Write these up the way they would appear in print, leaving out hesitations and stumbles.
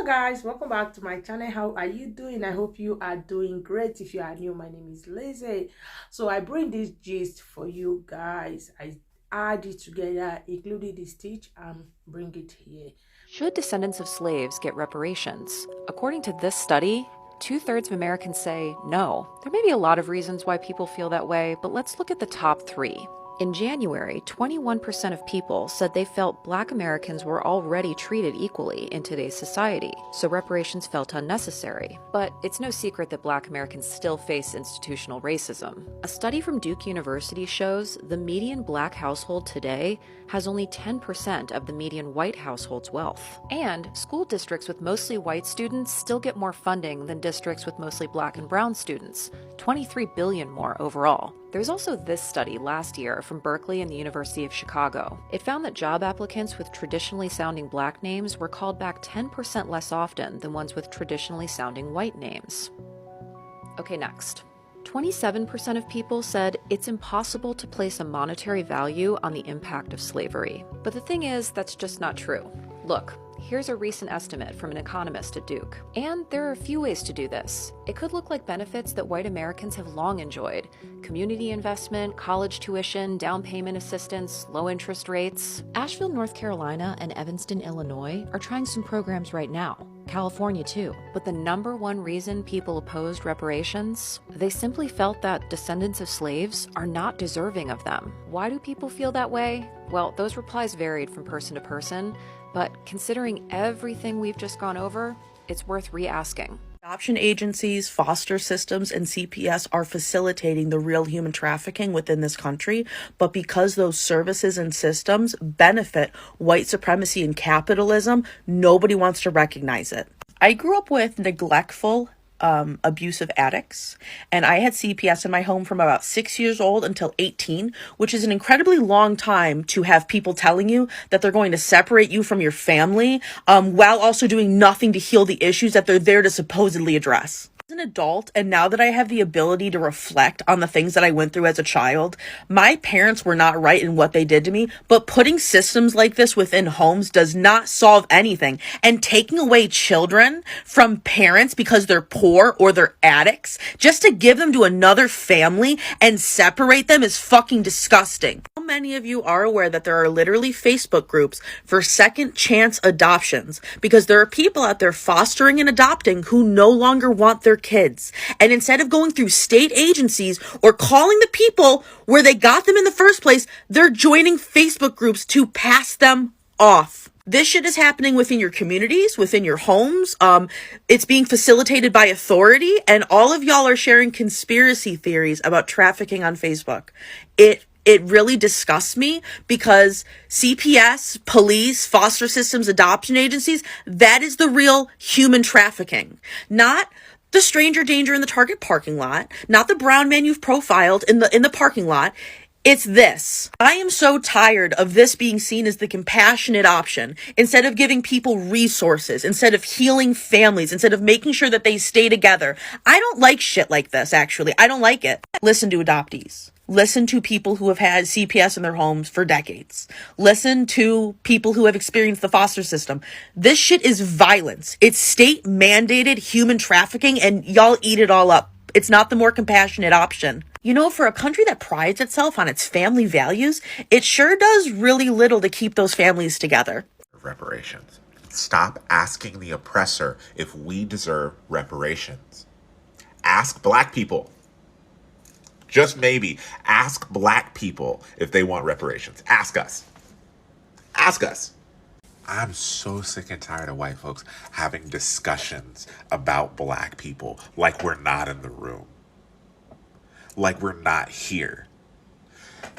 Guys, welcome back to my channel. How are you doing? I hope you are doing great. If you are new, my name is Lizzie. So I bring this gist for you guys. I add it together, including the stitch, and bring it here. Should descendants of slaves get reparations? According to this study, 2/3 of Americans say no. There may be a lot of reasons why people feel that way, but let's look at the top three. In January, 21% of people said they felt Black Americans were already treated equally in today's society, so reparations felt unnecessary. But it's no secret that Black Americans still face institutional racism. A study from Duke University shows the median Black household today has only 10% of the median white household's wealth. And school districts with mostly white students still get more funding than districts with mostly Black and brown students, $23 billion more overall. There's also this study last year from Berkeley and the University of Chicago. It found that job applicants with traditionally sounding Black names were called back 10% less often than ones with traditionally sounding white names. Okay, next. 27% of people said it's impossible to place a monetary value on the impact of slavery. But the thing is, that's just not true. Look, here's a recent estimate from an economist at Duke. And there are a few ways to do this. It could look like benefits that white Americans have long enjoyed: community investment, college tuition, down payment assistance, low interest rates. Asheville, North Carolina, and Evanston, Illinois are trying some programs right now. California too. But the number one reason people opposed reparations? They simply felt that descendants of slaves are not deserving of them. Why do people feel that way? Well, those replies varied from person to person, but considering everything we've just gone over, it's worth re-asking. Adoption agencies, foster systems, and CPS are facilitating the real human trafficking within this country, but because those services and systems benefit white supremacy and capitalism, nobody wants to recognize it. I grew up with neglectful, abusive addicts, and I had CPS in my home from about 6 years old until 18, which is an incredibly long time to have people telling you that they're going to separate you from your family, while also doing nothing to heal the issues that they're there to supposedly address. As an adult, and now that I have the ability to reflect on the things that I went through as a child, my parents were not right in what they did to me, but putting systems like this within homes does not solve anything. And taking away children from parents because they're poor or they're addicts, just to give them to another family and separate them, is fucking disgusting. How many of you are aware that there are literally Facebook groups for second chance adoptions? Because there are people out there fostering and adopting who no longer want their kids. And instead of going through state agencies or calling the people where they got them in the first place, they're joining Facebook groups to pass them off. This shit is happening within your communities, within your homes. It's being facilitated by authority, and all of y'all are sharing conspiracy theories about trafficking on Facebook. It really disgusts me, because CPS, police, foster systems, adoption agencies, that is the real human trafficking. Not the stranger danger in the Target parking lot, not the brown man you've profiled in the parking lot. It's this. I am so tired of this being seen as the compassionate option, instead of giving people resources, instead of healing families, instead of making sure that they stay together. I don't like shit like this, actually. I don't like it. Listen to adoptees. Listen to people who have had CPS in their homes for decades. Listen to people who have experienced the foster system. This shit is violence. It's state mandated human trafficking, and y'all eat it all up. It's not the more compassionate option. You know, for a country that prides itself on its family values, it sure does really little to keep those families together. Reparations. Stop asking the oppressor if we deserve reparations. Ask Black people. Just maybe ask Black people if they want reparations. Ask us. Ask us. I'm so sick and tired of white folks having discussions about Black people like we're not in the room. Like we're not here.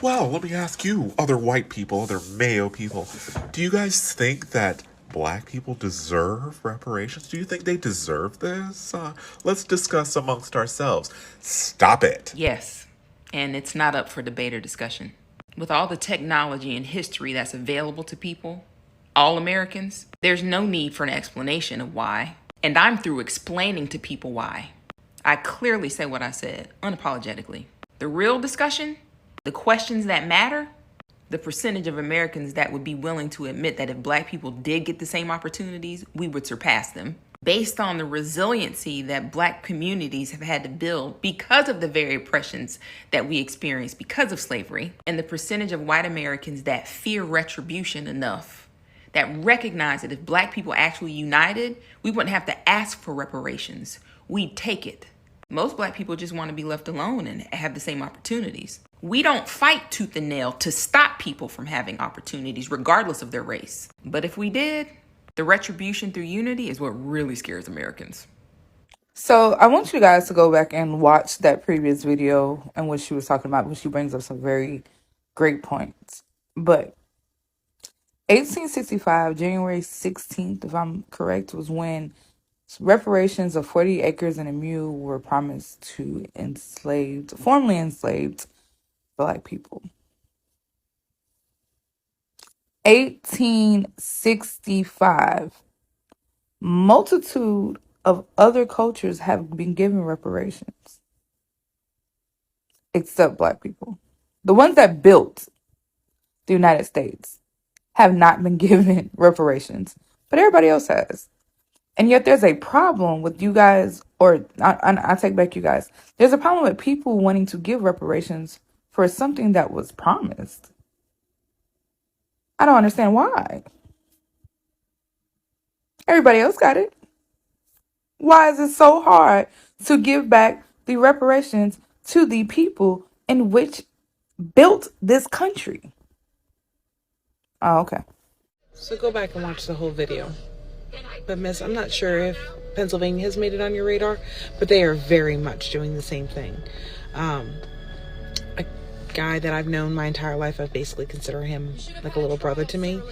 Well, let me ask you, other white people, other Mayo people, do you guys think that Black people deserve reparations? Do you think they deserve this? Let's discuss amongst ourselves. Stop it. Yes, and it's not up for debate or discussion. With all the technology and history that's available to people, all Americans, there's no need for an explanation of why. And I'm through explaining to people why. I clearly say what I said, unapologetically. The real discussion, the questions that matter, the percentage of Americans that would be willing to admit that if Black people did get the same opportunities, we would surpass them. Based on the resiliency that Black communities have had to build because of the very oppressions that we experienced because of slavery, and the percentage of white Americans that fear retribution enough, that recognize that if Black people actually united, we wouldn't have to ask for reparations. We'd take it. Most Black people just want to be left alone and have the same opportunities. We don't fight tooth and nail to stop people from having opportunities, regardless of their race. But if we did, the retribution through unity is what really scares Americans. So I want you guys to go back and watch that previous video and what she was talking about, because she brings up some very great points. But 1865, January 16th, if I'm correct, was when reparations of 40 acres and a mule were promised to formerly enslaved Black people. 1865, multitude of other cultures have been given reparations, except Black people. The ones that built the United States have not been given reparations, but everybody else has. And yet there's a problem with you guys, or I take back you guys. There's a problem with people wanting to give reparations for something that was promised. I don't understand why. Everybody else got it. Why is it so hard to give back the reparations to the people in which built this country? Oh, okay. So go back and watch the whole video. But Miss, I'm not sure if Pennsylvania has made it on your radar, but they are very much doing the same thing. A guy that I've known my entire life, I basically consider him like a little brother to me,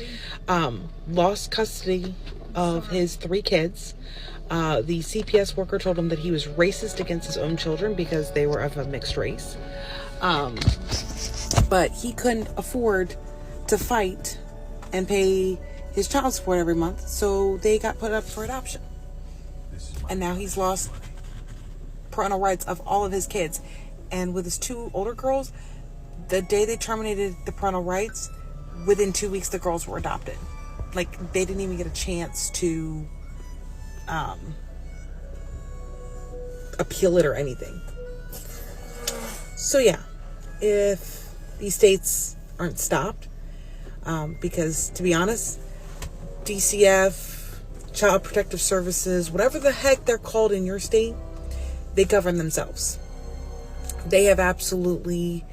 lost custody of his 3 kids. The CPS worker told him that he was racist against his own children because they were of a mixed race. But he couldn't afford to fight and pay his child support every month, so they got put up for adoption. And now he's lost parental rights of all of his kids. And with his 2 older girls, the day they terminated the parental rights, within 2 weeks the girls were adopted. Like, they didn't even get a chance to appeal it or anything. So yeah, if these states aren't stopped, because to be honest, DCF, Child Protective Services, whatever the heck they're called in your state, they govern themselves. They have absolutely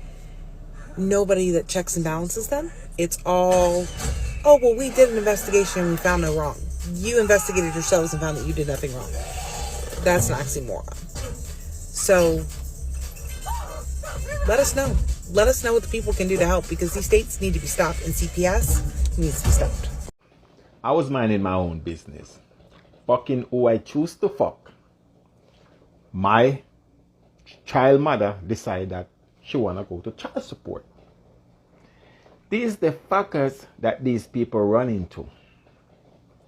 nobody that checks and balances them. It's all, oh, well, we did an investigation and we found no wrong. You investigated yourselves and found that you did nothing wrong. That's an oxymoron. So let us know. Let us know what the people can do to help, because these states need to be stopped and CPS needs to be stopped. I was minding my own business, fucking who I choose to fuck. My child mother decided that she wanna go to child support. These the fuckers that these people run into.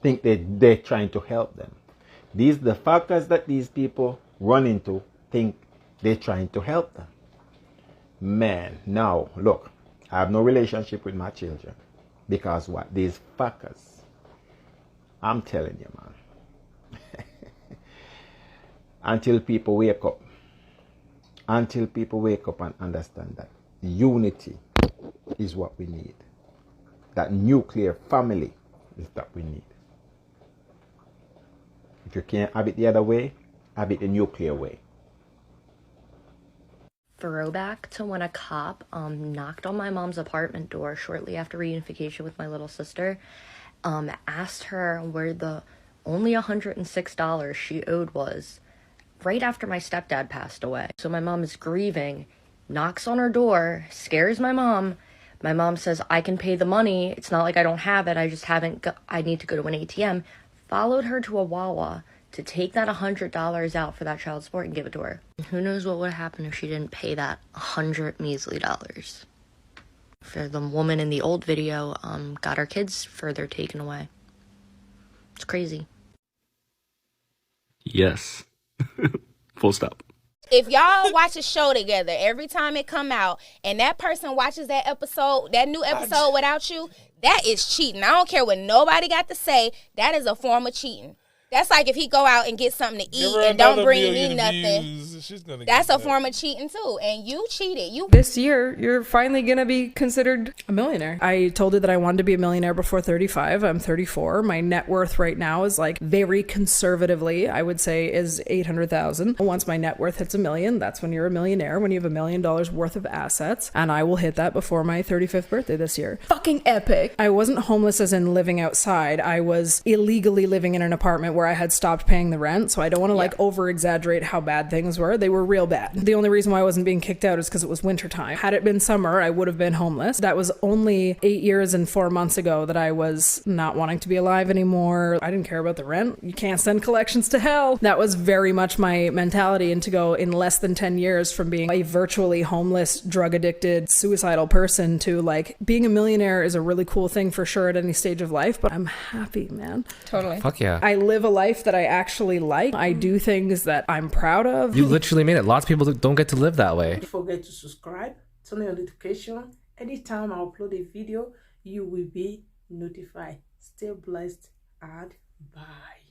Think that they're trying to help them. These the fuckers that these people run into think they're trying to help them. Man, now look, I have no relationship with my children. Because what? These fuckers. I'm telling you, man. Until people wake up. Until people wake up and understand that unity is what we need. That nuclear family is that we need. If you can't have it the other way, have it the nuclear way. Throwback to when a cop knocked on my mom's apartment door shortly after reunification with my little sister, asked her where the only $106 she owed was, right after my stepdad passed away. So my mom is grieving, knocks on her door, scares my mom. My mom says, I can pay the money. It's not like I don't have it. I just haven't, I need to go to an ATM. Followed her to a Wawa to take that $100 out for that child support and give it to her. Who knows what would happen if she didn't pay that $100 measly. For the woman in the old video, got her kids further taken away. It's crazy. Yes. Full stop. If y'all watch a show together, every time it come out, and that person watches that episode, that new episode without you, that is cheating. I don't care what nobody got to say. That is a form of cheating. That's like if he go out and get something to eat and don't bring me nothing. That's a form of cheating too. And you cheated. This year, you're finally going to be considered a millionaire. I told you that I wanted to be a millionaire before 35. I'm 34. My net worth right now is like very conservatively, I would say, is 800,000. Once my net worth hits $1 million, that's when you're a millionaire, when you have $1 million worth of assets. And I will hit that before my 35th birthday this year. Fucking epic. I wasn't homeless as in living outside. I was illegally living in an apartment where I had stopped paying the rent, so I don't want to like over exaggerate how bad things were. They were real bad. The only reason why I wasn't being kicked out is because it was wintertime. Had it been summer, I would have been homeless. That was only 8 years and 4 months ago that I was not wanting to be alive anymore. I didn't care about the rent. You can't send collections to hell. That was very much my mentality, and to go in less than 10 years from being a virtually homeless, drug addicted, suicidal person to like being a millionaire is a really cool thing for sure at any stage of life, but I'm happy, man. Totally. Fuck yeah. I live a life that I actually like. I do things that I'm proud of. You literally made it. Lots of people don't get to live that way. Don't forget to subscribe, turn on your notification. Anytime I upload a video, you will be notified. Stay blessed and bye.